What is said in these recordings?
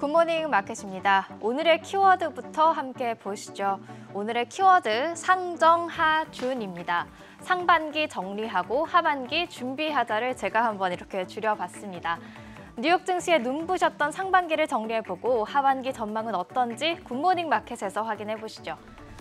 굿모닝 마켓입니다. 오늘의 키워드부터 함께 보시죠. 오늘의 키워드 상정하준입니다. 상반기 정리하고 하반기 준비하자를 제가 한번 이렇게 줄여봤습니다. 뉴욕 증시에 눈부셨던 상반기를 정리해보고 하반기 전망은 어떤지 굿모닝 마켓에서 확인해보시죠.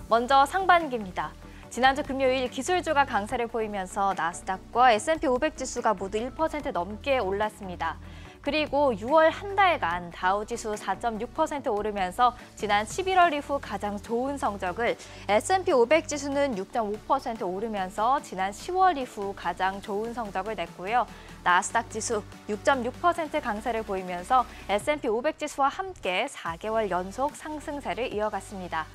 먼저 상반기입니다. 지난주 금요일 기술주가 강세를 보이면서 나스닥과 S&P 500 지수가 모두 1% 넘게 올랐습니다. 그리고 6월 한 달간 다우지수 4.6% 오르면서 지난 11월 이후 가장 좋은 성적을, S&P 500 지수는 6.5% 오르면서 지난 10월 이후 가장 좋은 성적을 냈고요. 나스닥 지수 6.6% 강세를 보이면서 S&P 500 지수와 함께 4개월 연속 상승세를 이어갔습니다.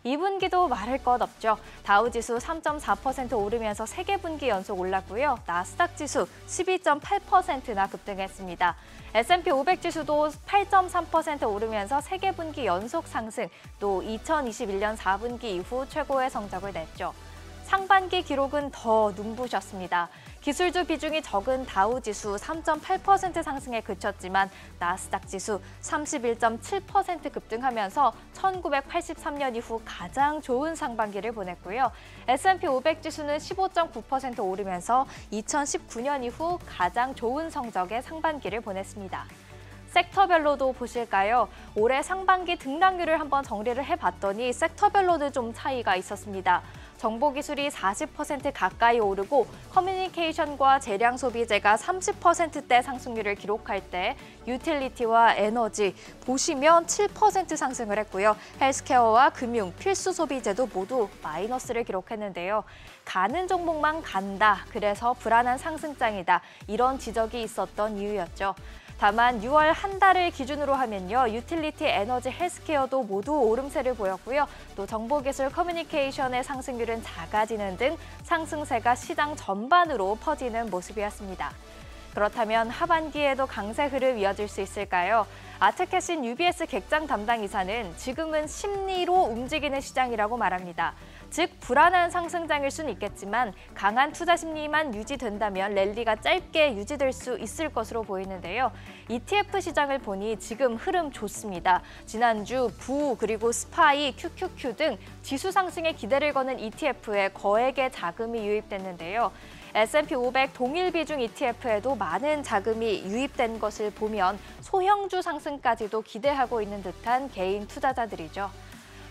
2분기도 말할 것 없죠. 다우지수 3.4% 오르면서 3개 분기 연속 올랐고요. 나스닥 지수 12.8%나 급등했습니다. S&P 500 지수도 8.3% 오르면서 3개 분기 연속 상승, 또 2021년 4분기 이후 최고의 성적을 냈죠. 상반기 기록은 더 눈부셨습니다. 기술주 비중이 적은 다우지수 3.8% 상승에 그쳤지만 나스닥 지수 31.7% 급등하면서 1983년 이후 가장 좋은 상반기를 보냈고요. S&P 500 지수는 15.9% 오르면서 2019년 이후 가장 좋은 성적의 상반기를 보냈습니다. 섹터별로도 보실까요? 올해 상반기 등락률을 한번 정리를 해봤더니 섹터별로도 좀 차이가 있었습니다. 정보기술이 40% 가까이 오르고 커뮤니케이션과 재량 소비재가 30%대 상승률을 기록할 때 유틸리티와 에너지 보시면 7% 상승을 했고요. 헬스케어와 금융, 필수 소비재도 모두 마이너스를 기록했는데요. 가는 종목만 간다, 그래서 불안한 상승장이다, 이런 지적이 있었던 이유였죠. 다만 6월 한 달을 기준으로 하면요. 유틸리티, 에너지, 헬스케어도 모두 오름세를 보였고요. 또 정보기술, 커뮤니케이션의 상승률은 작아지는 등 상승세가 시장 전반으로 퍼지는 모습이었습니다. 그렇다면 하반기에도 강세 흐름 이어질 수 있을까요? 아트캐신 UBS 객장 담당 이사는 지금은 심리로 움직이는 시장이라고 말합니다. 즉 불안한 상승장일 수는 있겠지만 강한 투자 심리만 유지된다면 랠리가 짧게 유지될 수 있을 것으로 보이는데요. ETF 시장을 보니 지금 흐름 좋습니다. 지난주 부 그리고 스파이, QQQ 등 지수 상승에 기대를 거는 ETF에 거액의 자금이 유입됐는데요. S&P 500 동일 비중 ETF에도 많은 자금이 유입된 것을 보면 소형주 상승까지도 기대하고 있는 듯한 개인 투자자들이죠.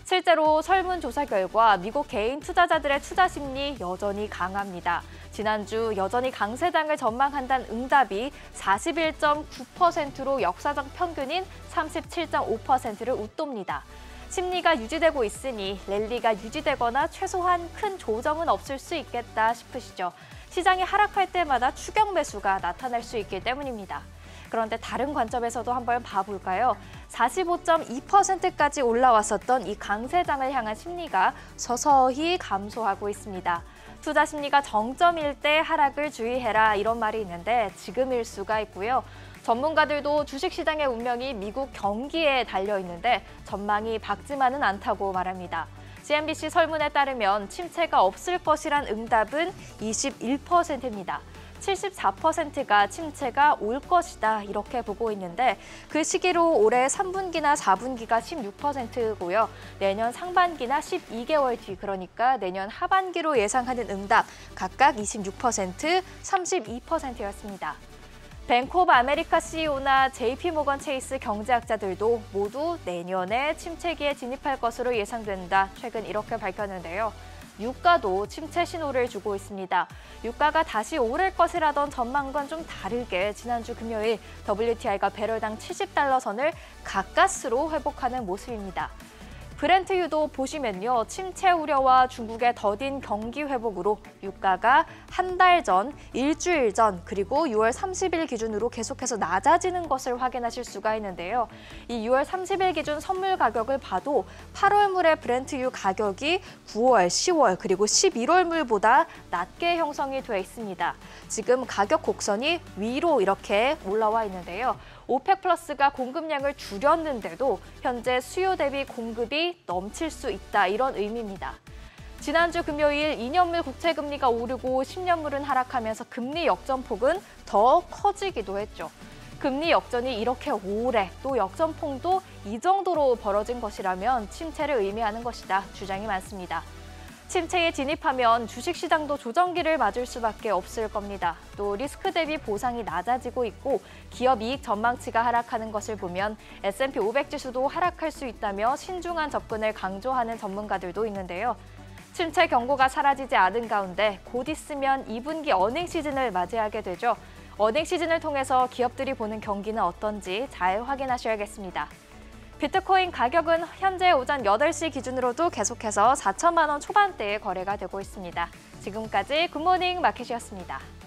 실제로 설문조사 결과 미국 개인 투자자들의 투자 심리 여전히 강합니다. 지난주 여전히 강세장을 전망한다는 응답이 41.9%로 역사적 평균인 37.5%를 웃돕니다. 심리가 유지되고 있으니 랠리가 유지되거나 최소한 큰 조정은 없을 수 있겠다 싶으시죠. 시장이 하락할 때마다 추격 매수가 나타날 수 있기 때문입니다. 그런데 다른 관점에서도 한번 봐볼까요? 45.2%까지 올라왔었던 이 강세장을 향한 심리가 서서히 감소하고 있습니다. 투자 심리가 정점일 때 하락을 주의해라, 이런 말이 있는데 지금일 수가 있고요. 전문가들도 주식시장의 운명이 미국 경기에 달려 있는데 전망이 밝지만은 않다고 말합니다. CNBC 설문에 따르면 침체가 없을 것이란 응답은 21%입니다. 74%가 침체가 올 것이다, 이렇게 보고 있는데 그 시기로 올해 3분기나 4분기가 16%고요. 내년 상반기나 12개월 뒤, 그러니까 내년 하반기로 예상하는 응답 각각 26%, 32%였습니다. 뱅크 오브 아메리카 CEO나 JP모건 체이스 경제학자들도 모두 내년에 침체기에 진입할 것으로 예상된다, 최근 이렇게 밝혔는데요. 유가도 침체 신호를 주고 있습니다. 유가가 다시 오를 것이라던 전망과는 좀 다르게 지난주 금요일 WTI가 배럴당 70달러 선을 가까스로 회복하는 모습입니다. 브렌트유도 보시면요. 침체 우려와 중국의 더딘 경기 회복으로 유가가 한 달 전, 일주일 전, 그리고 6월 30일 기준으로 계속해서 낮아지는 것을 확인하실 수가 있는데요. 이 6월 30일 기준 선물 가격을 봐도 8월물의 브렌트유 가격이 9월, 10월, 그리고 11월물보다 낮게 형성이 돼 있습니다. 지금 가격 곡선이 위로 이렇게 올라와 있는데요. 오펙 플러스가 공급량을 줄였는데도 현재 수요 대비 공급이 넘칠 수 있다, 이런 의미입니다. 지난주 금요일 2년물 국채금리가 오르고 10년물은 하락하면서 금리 역전폭은 더 커지기도 했죠. 금리 역전이 이렇게 오래, 또 역전폭도 이 정도로 벌어진 것이라면 침체를 의미하는 것이다 주장이 많습니다. 침체에 진입하면 주식시장도 조정기를 맞을 수밖에 없을 겁니다. 또 리스크 대비 보상이 낮아지고 있고 기업 이익 전망치가 하락하는 것을 보면 S&P 500 지수도 하락할 수 있다며 신중한 접근을 강조하는 전문가들도 있는데요. 침체 경고가 사라지지 않은 가운데 곧 있으면 2분기 어닝 시즌을 맞이하게 되죠. 어닝 시즌을 통해서 기업들이 보는 경기는 어떤지 잘 확인하셔야겠습니다. 비트코인 가격은 현재 오전 8시 기준으로도 계속해서 4천만 원 초반대에 거래가 되고 있습니다. 지금까지 굿모닝 마켓이었습니다.